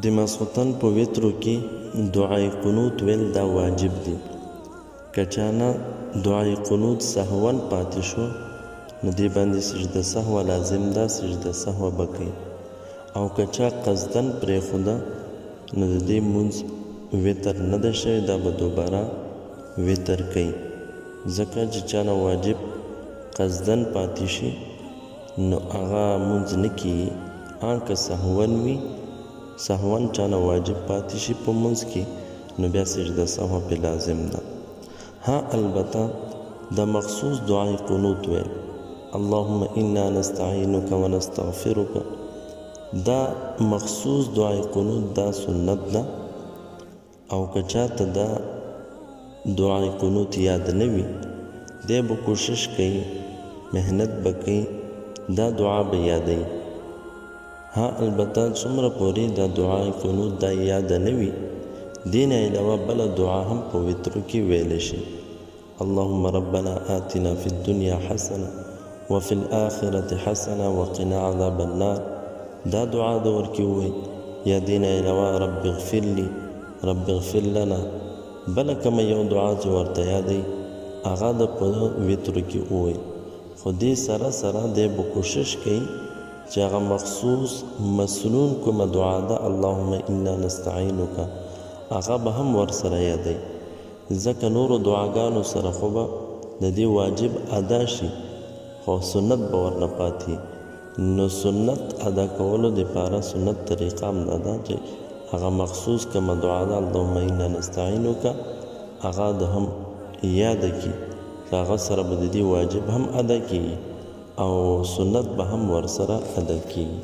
د ماسخوتن په وترو کې دعای قنوت ویل دا واجب دی. که چانه دعای قنوت سهون پاتې شو نو دې باندې سجده سهو لازم ده، سجده سهو به کوي. او که چا قصدن پرېښوده نو د دې مونځ وتر نه ده شوی، دا به دوباره وتر کوي. ځکه چې چانه واجب قصدن پاتې شي نو هغه مونځ نه کیږي. که سهون وي، سهون چانه واجب پاتې شي په مونځ کې نو بیا سجده سهو پې لازم ده. البته د مخصوص دعای قنوت ویل اللهم انا نستعینک ونستغفرک، دا مخصوص دعای قنوت دا سنت ده. او که چاته دا دعای قنوت یاد نه وي دی به کوشش کوي، محنت به کوي، دا دعا به یادوي. البته څومره پورې دا دعای قنوت دا یاد نه وي، دین علاوه بله دعا هم په وترو کې ویلی شي. اللهم ربنا آتنا فی الدنیا حسنه وفي الآخرة حسنه وقنا عذاب النار، دا دعا د ورکې ووایي. یا دین علاوه رب اغفر لی، رب اغفر لنا، بله کومه یو دعا چې ورته یادوي هغه د په وترو کې ووایي. خو دې سره سره دی به کوشش کوي چې هغه مخصوص مسنون کومه دعا ده اللهم انا نستعینک هغه به هم ورسره یادوي. ځکه نورو دعاګانو سره خو به د دې واجب ادا شي خو سنت به ورنه پاتې. نو سنت ادا کولو دپاره سنت طریقه هم دا ده چې هغه مخصوص کومه دعا ده اللهم انا نستعینک هغه د هم یاده کړي، که هغه سره به د دې واجب هم ادا کېږي او سنت به هم ورسره ادا کېږي.